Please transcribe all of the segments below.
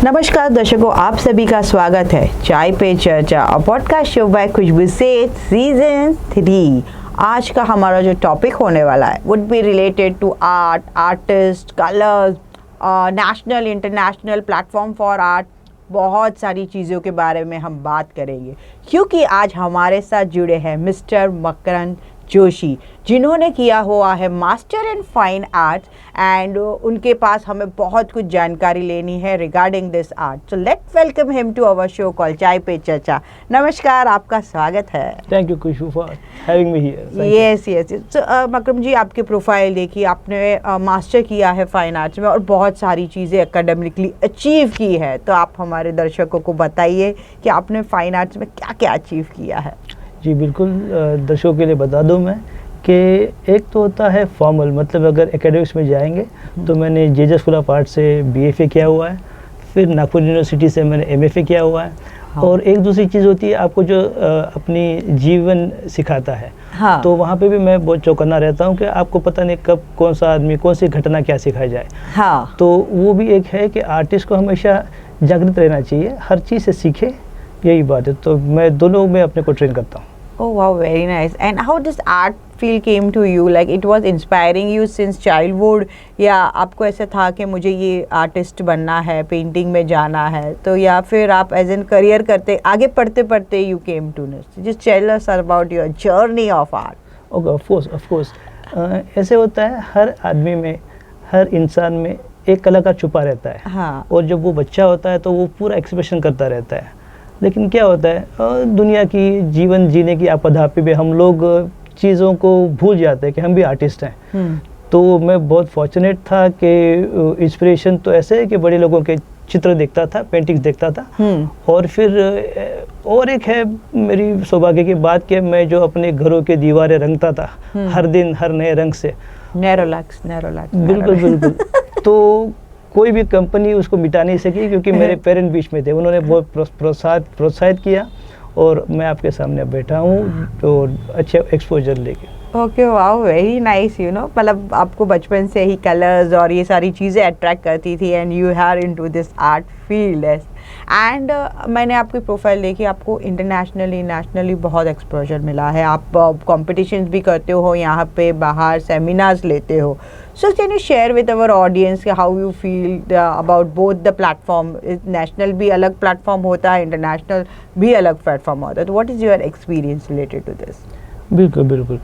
नमस्कार दर्शकों, आप सभी का स्वागत है चाय पे चर्चा और पॉडकास्ट शो बाय खुशबू सेठ सीजन 3। आज का हमारा जो टॉपिक होने वाला है would be related to art, artist, colours, national international platform for art. बहुत सारी चीज़ों के बारे में हम बात करेंगे क्योंकि आज हमारे साथ जुड़े हैं मिस्टर मकरंद जोशी, जिन्होंने किया हुआ है master in fine arts and उनके पास हमें बहुत कुछ जानकारी लेनी है regarding this art. So let's welcome him to our show call Chai Pe Charcha. नमस्कार, आपका स्वागत है। Thank you Khushboo for having me here. Yes yes. So Makram ji, आपकी प्रोफाइल देखी, आपने मास्टर किया है फाइन आर्ट्स में और बहुत सारी चीज़ें एकेडमिकली अचीव की है। तो आप हमारे दर्शकों को बताइए कि आपने फाइन आर्ट्स में क्या क्या अचीव किया है। जी बिल्कुल, दर्शकों के लिए बता दूं मैं कि एक तो होता है फॉर्मल, मतलब अगर एकेडमिक्स में जाएंगे तो मैंने जेजे स्कूल ऑफ आर्ट से बीएफए किया हुआ है, फिर नागपुर यूनिवर्सिटी से मैंने एमएफए किया हुआ है। हाँ। और एक दूसरी चीज़ होती है आपको जो अपनी जीवन सिखाता है। हाँ। तो वहाँ पे भी मैं बहुत चौकन्ना रहता हूँ कि आपको पता नहीं कब कौन सा आदमी कौन सी घटना क्या सिखाई जाए। हाँ। तो वो भी एक है कि आर्टिस्ट को हमेशा जागृत रहना चाहिए, हर चीज़ से सीखे, यही बात है। तो मैं दोनों में अपने को ट्रेन करता हूँ। Oh wow, very nice. And how does art feel came to you? Like it was inspiring you since childhood, या आपको ऐसा था कि मुझे ये आर्टिस्ट बनना है, पेंटिंग में जाना है, तो या फिर आप एज एन करियर करते आगे पढ़ते पढ़ते you came to know? Just tell us about your journey of art. Okay, of course. ऐसे होता है, हर आदमी में, हर इंसान में एक कलाकार छुपा रहता है। हाँ। और जब वो बच्चा होता है तो वो पूरा एक्सप्रेशन करता रहता है, लेकिन क्या होता है दुनिया की जीवन जीने की आपदापी में हम लोग चीज़ों को भूल जाते हैं कि हम भी आर्टिस्ट हैं। तो मैं बहुत फॉर्चुनेट था कि इंस्पिरेशन तो ऐसे है कि बड़े लोगों के चित्र देखता था, पेंटिंग्स देखता था, और फिर और एक है मेरी सौभाग्य की बात कि मैं जो अपने घरों के दीवारें रंगता था हर दिन हर नए रंग से। नैरोलैक्स बिल्कुल बिल्कुल। तो कोई भी कंपनी उसको मिटा नहीं सकी क्योंकि मेरे पेरेंट बीच में थे, उन्होंने बहुत प्रोत्साहित किया और मैं आपके सामने बैठा हूँ तो अच्छे एक्सपोजर लेके। Okay, wow, very nice. You know, मतलब आपको बचपन से ही कलर्स और ये सारी चीज़ें अट्रैक्ट करती थी and you here into this art field. And मैंने आपकी प्रोफाइल देखी, आपको इंटरनेशनली नेशनली बहुत एक्सपोजर मिला है। आप कॉम्पिटिशन्स भी करते हो यहाँ पे, बाहर सेमिनार्स लेते हो। So can you share with our audience how you feel about both the platform? National भी अलग प्लेटफॉर्म होता है, इंटरनेशनल भी अलग प्लेटफॉर्म होता है, तो what is your experience related to this? बिल्कुल बिल्कुल।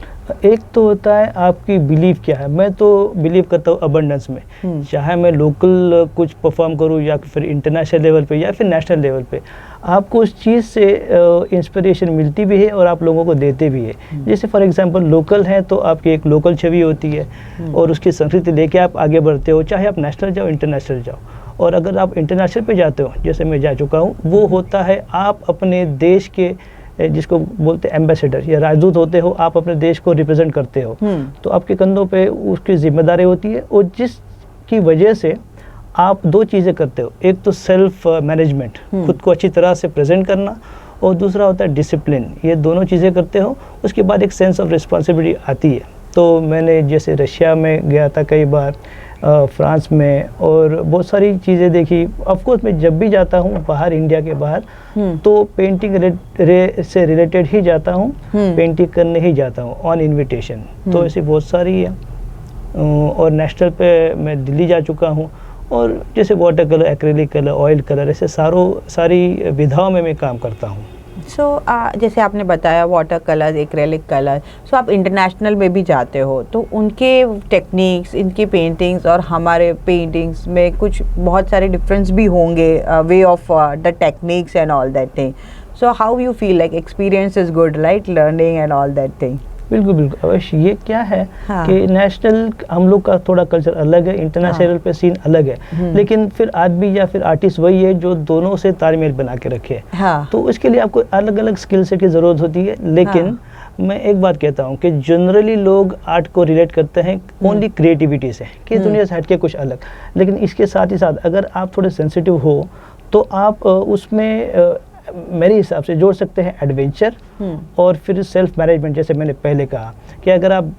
एक तो होता है आपकी बिलीव क्या है। मैं तो बिलीव करता हूँ अबंडेंस में, चाहे मैं लोकल कुछ परफॉर्म करूँ या फिर इंटरनेशनल लेवल पे या फिर नेशनल लेवल पे, आपको उस चीज़ से इंस्पिरेशन मिलती भी है और आप लोगों को देते भी है। जैसे फॉर एग्जांपल लोकल है तो आपकी एक लोकल छवि होती है और उसकी संस्कृति लेके आप आगे बढ़ते हो, चाहे आप नेशनल जाओ इंटरनेशनल जाओ। और अगर आप इंटरनेशनल पे जाते हो, जैसे मैं जा चुका हूँ, वो होता है आप अपने देश के, जिसको बोलते हैं एम्बेसडर या राजदूत होते हो, आप अपने देश को रिप्रेजेंट करते हो। तो आपके कंधों पे उसकी जिम्मेदारी होती है और जिसकी वजह से आप दो चीज़ें करते हो। एक तो सेल्फ मैनेजमेंट, खुद को अच्छी तरह से प्रेजेंट करना, और दूसरा होता है डिसिप्लिन। ये दोनों चीज़ें करते हो, उसके बाद एक सेंस ऑफ रिस्पॉन्सिबिलिटी आती है। तो मैंने जैसे रशिया में गया था कई बार, फ्रांस में, और बहुत सारी चीज़ें देखी। ऑफ कोर्स मैं जब भी जाता हूँ बाहर, इंडिया के बाहर, तो पेंटिंग से रिलेटेड ही जाता हूँ, पेंटिंग करने ही जाता हूँ ऑन इनविटेशन। तो ऐसी बहुत सारी है। और नेशनल पे मैं दिल्ली जा चुका हूँ, और जैसे water colour, acrylic colour, oil colour, ऐसे सारी विधाओं में मैं काम करता हूँ। सो जैसे आपने बताया वाटर कलर, एक्रेलिक कलर, सो आप इंटरनेशनल में भी जाते हो, तो उनके टेक्निक्स, इनकी पेंटिंग्स और हमारे पेंटिंग्स में कुछ बहुत सारे डिफरेंस भी होंगे, way of the techniques and all that thing. So how you feel like experience is good, right, learning and all that thing? बिल्कुल बिल्कुल अवश्य। ये क्या है कि नेशनल हम लोग का थोड़ा कल्चर अलग है, इंटरनेशनल पे सीन अलग है, लेकिन फिर आदमी या फिर आर्टिस्ट वही है जो दोनों से तालमेल बना के रखे। तो उसके लिए आपको अलग अलग स्किल सेट की ज़रूरत होती है। लेकिन मैं एक बात कहता हूँ कि जनरली लोग आर्ट को रिलेट करते हैं ओनली क्रिएटिविटी से, कि दुनिया से हटके कुछ अलग। लेकिन इसके साथ ही साथ अगर आप थोड़े सेंसिटिव हो तो आप उसमें मेरे हिसाब से जोड़ सकते हैं एडवेंचर और फिर सेल्फ मैनेजमेंट। जैसे मैंने पहले कहा कि अगर आप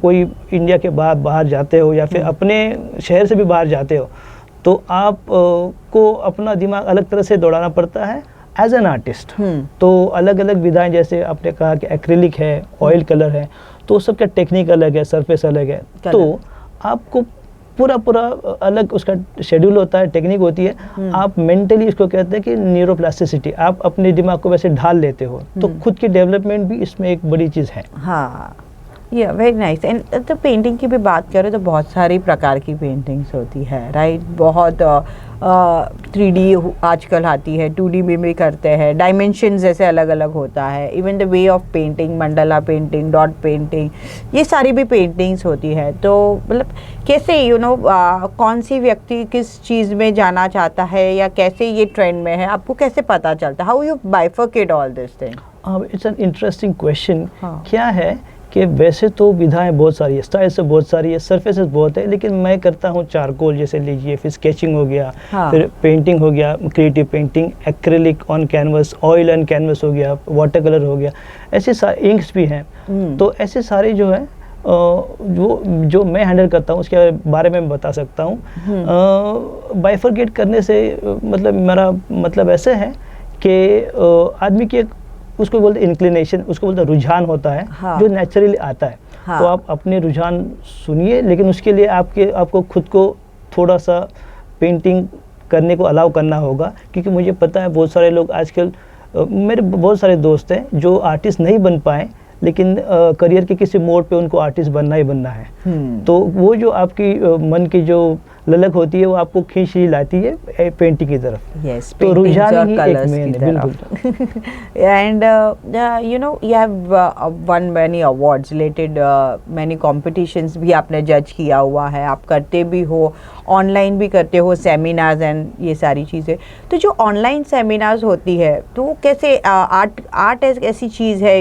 कोई इंडिया के बाहर जाते हो या फिर अपने शहर से भी बाहर जाते हो, तो आप को अपना दिमाग अलग तरह से दौड़ाना पड़ता है एज एन आर्टिस्ट। तो अलग अलग विधाएं, जैसे आपने कहा कि एक्रिलिक है, ऑयल कलर है, तो सबका टेक्निक अलग है, सरफेस अलग है, तो आपको पूरा अलग उसका शेड्यूल होता है, टेक्निक होती है। आप मेंटली इसको कहते हैं कि न्यूरोप्लास्टिसिटी, आप अपने दिमाग को वैसे ढाल लेते हो, तो खुद की डेवलपमेंट भी इसमें एक बड़ी चीज़ है। हाँ, या वेरी नाइस। एंड तो पेंटिंग की भी बात करें तो बहुत सारी प्रकार की पेंटिंग्स होती है, राइट? बहुत 3D आजकल आती है, 2D में भी करते हैं, डायमेंशन जैसे अलग अलग होता है, even the way of painting, Mandla painting, dot painting, ये सारी भी पेंटिंग्स होती है। तो मतलब कैसे कौन सी व्यक्ति किस चीज़ में जाना चाहता है या कैसे ये ट्रेंड में है, आपको कैसे पता चलता है? How you bifurcate all this thing? It's an interesting question. क्या है कि वैसे तो विधाएं बहुत सारी है, स्टाइल से बहुत सारी है, सरफेसेस बहुत है, लेकिन मैं करता हूँ चारकोल जैसे लीजिए, फिर स्केचिंग हो गया, फिर पेंटिंग हो गया, creative painting, acrylic on canvas, oil on canvas हो गया, वाटर कलर हो गया, ऐसे सारे इंक्स भी हैं। तो ऐसे सारे जो है जो मैं हैंडल करता हूँ उसके बारे में बता सकता हूँ। बाइफरकेट करने से मतलब मेरा मतलब ऐसे है कि आदमी की एक उसको बोलते इंक्लिनेशन, उसको बोलते रुझान होता है, जो नेचुरली आता है। तो आप अपने रुझान सुनिए, लेकिन उसके लिए आपको खुद को थोड़ा सा पेंटिंग करने को अलाउ करना होगा, क्योंकि मुझे पता है बहुत सारे लोग आजकल, मेरे बहुत सारे दोस्त हैं जो आर्टिस्ट नहीं बन पाए, लेकिन करियर के किसी मोड़ पे उनको आर्टिस्ट बनना ही बनना है। तो वो जो आपकी मन की जो ललक होती है वो आपको खींच ही लाती है पेंटिंग की तरफ। Yes, तो रुझान ही एक की मेन है, बिल्कुल। And you have won many awards related, many competitions भी आपने जज किया हुआ है, आप करते भी हो, ऑनलाइन भी करते हो सेमिनार्स एंड ये सारी चीज़ें। तो जो ऑनलाइन सेमिनार्स होती है तो कैसे आर्ट ऐसी चीज़ है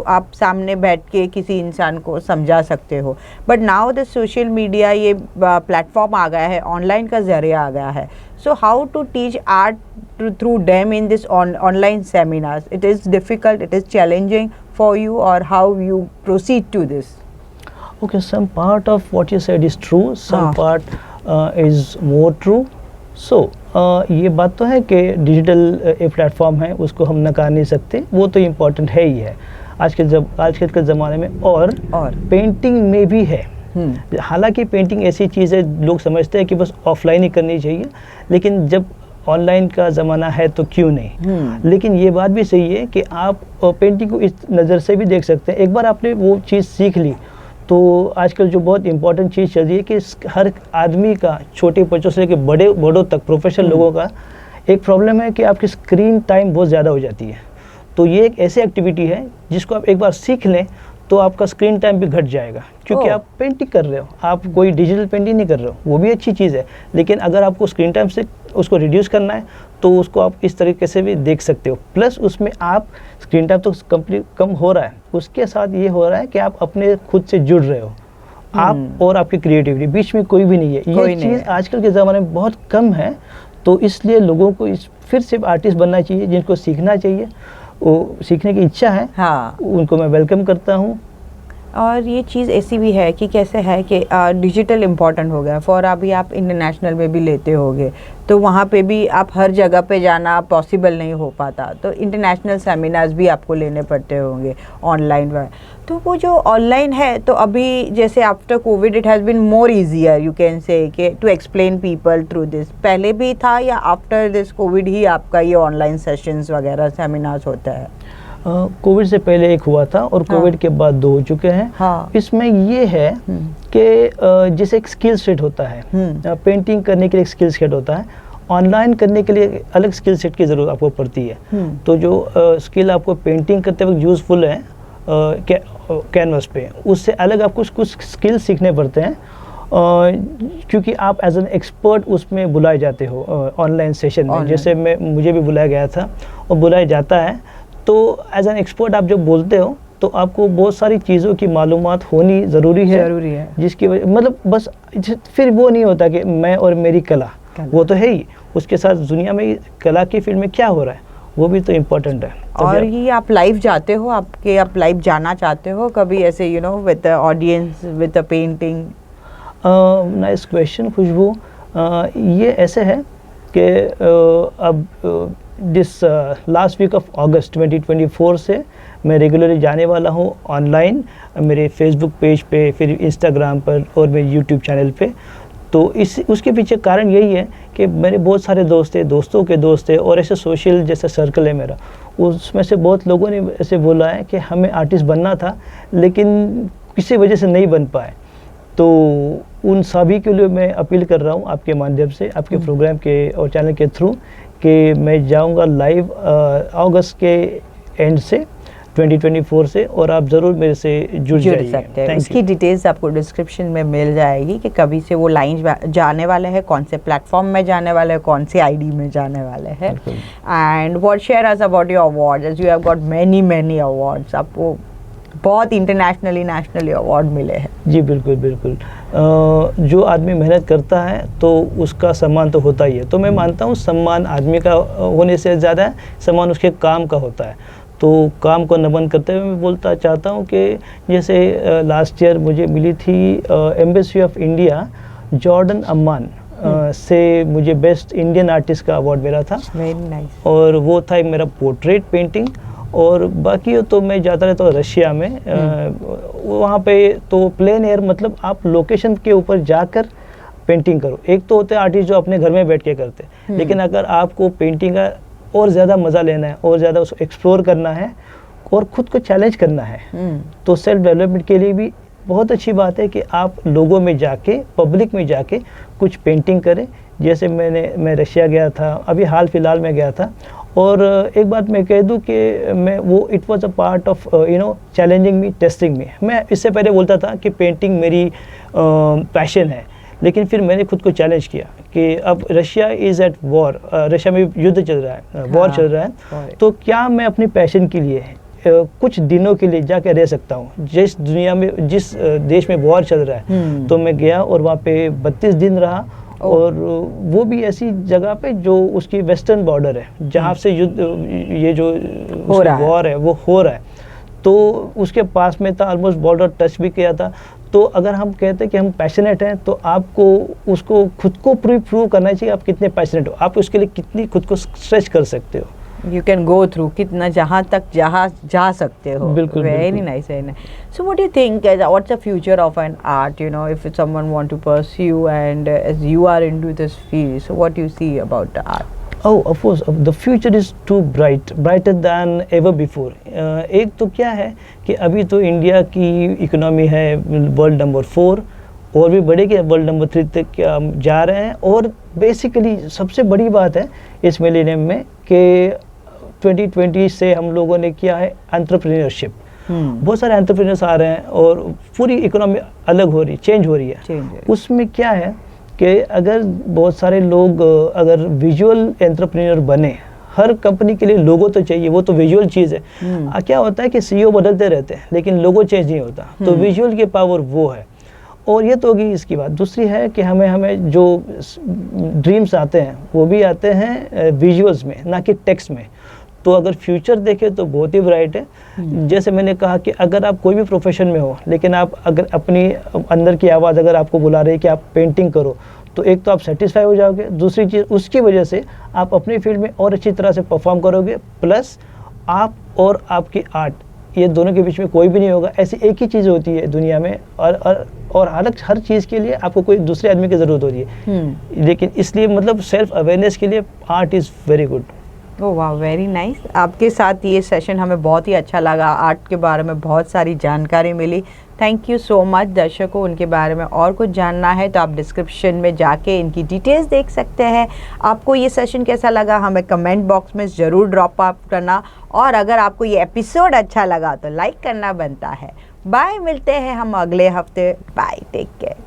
आप सामने बैठ के किसी इंसान को समझा सकते हो, but now the social media, ये प्लेटफॉर्म आ गया है, ऑनलाइन का जरिया आ गया है। So how to teach art through them in this online seminars? It is difficult, it is challenging for you, or how you proceed to this? Okay, some part of what you said is true, some part is more true. So ये बात तो है कि digital एक platform है, उसको हम नकार नहीं सकते, वो तो इम्पोर्टेंट है ही है आजकल के ज़माने में। और पेंटिंग में भी है। हालांकि पेंटिंग ऐसी चीज़ है, लोग समझते हैं कि बस ऑफलाइन ही करनी चाहिए, लेकिन जब ऑनलाइन का ज़माना है तो क्यों नहीं। लेकिन ये बात भी सही है कि आप पेंटिंग को इस नज़र से भी देख सकते हैं। एक बार आपने वो चीज़ सीख ली तो आजकल जो बहुत इंपॉर्टेंट चीज़ चल रही है कि हर आदमी का, छोटे बच्चों से लेकर बड़ों तक, प्रोफेशनल लोगों का एक प्रॉब्लम है कि आपकी स्क्रीन टाइम बहुत ज़्यादा हो जाती है। तो ये एक ऐसी एक्टिविटी है जिसको आप एक बार सीख लें तो आपका स्क्रीन टाइम भी घट जाएगा, क्योंकि आप पेंटिंग कर रहे हो, आप कोई डिजिटल पेंटिंग नहीं कर रहे हो, वो भी अच्छी चीज़ है। लेकिन अगर आपको स्क्रीन टाइम से उसको रिड्यूस करना है तो उसको आप इस तरीके से भी देख सकते हो। प्लस उसमें आप स्क्रीन टाइम तो कंप्लीट कम हो रहा है, उसके साथ ये हो रहा है कि आप अपने खुद से जुड़ रहे हो, आप और आपकी क्रिएटिविटी, बीच में कोई भी नहीं है। ये चीज़ आजकल के ज़माने में बहुत कम है, तो इसलिए लोगों को फिर से आर्टिस्ट बनना चाहिए, जिनको सीखना चाहिए, वो सीखने की इच्छा है, उनको मैं वेलकम करता हूँ। और ये चीज़ ऐसी भी है कि कैसे है कि डिजिटल इम्पॉर्टेंट हो गया, फॉर अभी आप इंटरनेशनल में भी लेते होगे तो वहाँ पे भी आप हर जगह पे जाना पॉसिबल नहीं हो पाता, तो इंटरनेशनल सेमिनार्स भी आपको लेने पड़ते होंगे ऑनलाइन में। तो वो जो ऑनलाइन है, तो अभी जैसे after covid it has been more easier, you can say कि to explain people through this, पहले भी था या आफ्टर दिस कोविड ही आपका ये ऑनलाइन सेशंस वगैरह सेमिनार्स होता है? कोविड से पहले एक हुआ था और कोविड के बाद 2 हो चुके हैं। इसमें ये है कि जैसे एक स्किल सेट होता है, पेंटिंग करने के लिए एक स्किल सेट होता है, ऑनलाइन करने के लिए अलग स्किल सेट की ज़रूरत आपको पड़ती है। तो जो स्किल आपको पेंटिंग करते वक्त यूज़फुल है कैनवस पे, उससे अलग आपको कुछ स्किल सीखने पड़ते हैं, क्योंकि आप एज एन एक्सपर्ट उसमें बुलाए जाते हो ऑनलाइन सेशन में। जैसे मुझे भी बुलाया गया था और बुलाया जाता है, तो एज एन एक्सपर्ट आप जब बोलते हो तो आपको बहुत सारी चीज़ों की मालूमात होनी ज़रूरी है, जिसकी वजह मतलब बस फिर वो नहीं होता कि मैं और मेरी कला, वो तो है ही, उसके साथ दुनिया में कला की फील्ड में क्या हो रहा है वो भी तो इम्पोर्टेंट है। और ये आप लाइव जाते हो, आप लाइव जाना चाहते हो कभी ऐसे with the audience with the painting? Nice question Khushboo. ये ऐसे है कि अब this last week of August 2024 से मैं रेगुलरली जाने वाला हूँ ऑनलाइन, मेरे फेसबुक पेज पे, फिर इंस्टाग्राम पर और मेरे यूट्यूब चैनल पे। तो उसके पीछे कारण यही है कि मेरे बहुत सारे दोस्त हैं, दोस्तों के दोस्त हैं, और ऐसे सोशल जैसा सर्कल है मेरा, उसमें से बहुत लोगों ने ऐसे बोला है कि हमें आर्टिस्ट बनना था लेकिन किसी वजह से नहीं बन पाए। तो उन सभी के लिए मैं अपील कर रहा हूँ आपके माध्यम से, आपके प्रोग्राम के और चैनल के थ्रू, कि मैं जाऊँगा लाइव अगस्त के एंड से 2024 से, और आप ज़रूर मेरे से जुड़ सकते हैं। इसकी डिटेल्स आपको डिस्क्रिप्शन में मिल जाएगी कि कभी से वो लाइन जाने वाले हैं, कौन से प्लेटफॉर्म में जाने वाले हैं, कौन से आईडी में जाने वाले हैं। And what share us about your awards, as you have got many awards, आपको बहुत इंटरनेशनली नेशनली अवार्ड मिले हैं। जी बिल्कुल बिल्कुल। जो आदमी मेहनत करता है तो उसका सम्मान तो होता ही है। तो मैं मानता हूँ सम्मान आदमी का होने से ज़्यादा सम्मान उसके काम का होता है। तो काम को नमन करते हुए मैं बोलता चाहता हूँ कि जैसे लास्ट ईयर मुझे मिली थी embassy of India Jordan Amman से मुझे बेस्ट इंडियन आर्टिस्ट का अवार्ड मिला था। Very nice. और वो था एक मेरा पोर्ट्रेट पेंटिंग। और बाकी तो मैं जाता रहता हूँ रशिया में, वहाँ पे तो प्लेन एयर, मतलब आप लोकेशन के ऊपर जाकर पेंटिंग करो। एक तो होते हैं आर्टिस्ट जो अपने घर में बैठ के करते हैं, लेकिन अगर आपको पेंटिंग का और ज़्यादा मज़ा लेना है और ज़्यादा उसको एक्सप्लोर करना है और ख़ुद को चैलेंज करना है, तो सेल्फ डेवलपमेंट के लिए भी बहुत अच्छी बात है कि आप लोगों में जाके, पब्लिक में जाके कुछ पेंटिंग करें। जैसे मैं रशिया गया था, अभी हाल फिलहाल में गया था, और एक बात मैं कह दूं कि मैं वो it was a part of challenging me, testing me. मैं इससे पहले बोलता था कि पेंटिंग मेरी पैशन है, लेकिन फिर मैंने खुद को चैलेंज किया कि अब Russia is at war, Russia में युद्ध चल रहा है, वॉर चल रहा है, तो क्या मैं अपनी पैशन के लिए कुछ दिनों के लिए जाके रह सकता हूँ। जिस दुनिया में, जिस देश में वॉर चल रहा है, तो मैं गया और वहाँ पे 32 दिन रहा, और वो भी ऐसी जगह पे जो उसकी वेस्टर्न बॉर्डर है, जहाँ से युद्ध, ये जो वॉर है वो हो रहा है, तो उसके पास में था, ऑलमोस्ट बॉर्डर टच भी किया था। तो अगर हम कहते हैं कि हम पैशनेट हैं, तो आपको उसको खुद को प्रूव करना चाहिए आप कितने पैशनेट हो, आप उसके लिए कितनी खुद को स्ट्रेच कर सकते हो। You can go through कितना जहाँ तक जा सकते हो। बिल्कुल। Very nice, very nice. So what do you think? What's the future of an art? You know, if someone want to pursue, and as you are into this field, so what do you see about the art? Oh, of course, the future is too brighter than ever before. एक तो क्या है कि अभी तो India की economy है world number 4, और भी बढ़ेगी, वर्ल्ड नंबर 3 तक हम जा रहे हैं। और बेसिकली सबसे बड़ी बात है इस मिलेनियम में कि 2020 से हम लोगों ने किया है एंटरप्रेन्योरशिप। बहुत सारे एंटरप्रेन्योर्स आ रहे हैं और पूरी इकोनॉमी अलग हो रही है, चेंज हो रही है। उसमें क्या है कि अगर बहुत सारे लोग अगर विजुअल एंटरप्रेन्योर बने, हर कंपनी के लिए लोगो तो चाहिए, वो तो विजुअल चीज़ है। क्या होता है कि सीईओ बदलते रहते हैं लेकिन लोगो चेंज नहीं होता, तो विजुअल की पावर वो है। और ये तो होगी इसकी बात। दूसरी है कि हमें जो ड्रीम्स आते हैं वो भी आते हैं विजुअल्स में, ना कि टेक्स्ट में। तो अगर फ्यूचर देखें तो बहुत ही ब्राइट है। जैसे मैंने कहा कि अगर आप कोई भी प्रोफेशन में हो, लेकिन आप अगर अपनी अंदर की आवाज़ अगर आपको बुला रही है कि आप पेंटिंग करो, तो एक तो आप सेटिस्फाई हो जाओगे, दूसरी चीज़ उसकी वजह से आप अपनी फील्ड में और अच्छी तरह से परफॉर्म करोगे, प्लस आप और आपकी आर्ट, ये दोनों के बीच में कोई भी नहीं होगा। ऐसी एक ही चीज़ होती है दुनिया में, और हर चीज़ के लिए आपको कोई दूसरे आदमी की ज़रूरत होती है। लेकिन इसलिए मतलब सेल्फ अवेयरनेस के लिए आर्ट इज़ वेरी गुड। ओह वाह, वेरी नाइस। आपके साथ ये सेशन हमें बहुत ही अच्छा लगा, आर्ट के बारे में बहुत सारी जानकारी मिली। Thank you so much. दर्शकों, उनके बारे में और कुछ जानना है तो आप डिस्क्रिप्शन में जाके इनकी डिटेल्स देख सकते हैं। आपको ये सेशन कैसा लगा हमें कमेंट बॉक्स में ज़रूर ड्रॉप अप करना, और अगर आपको ये एपिसोड अच्छा लगा तो लाइक करना बनता है। बाय, मिलते हैं हम अगले हफ्ते। Bye, take care.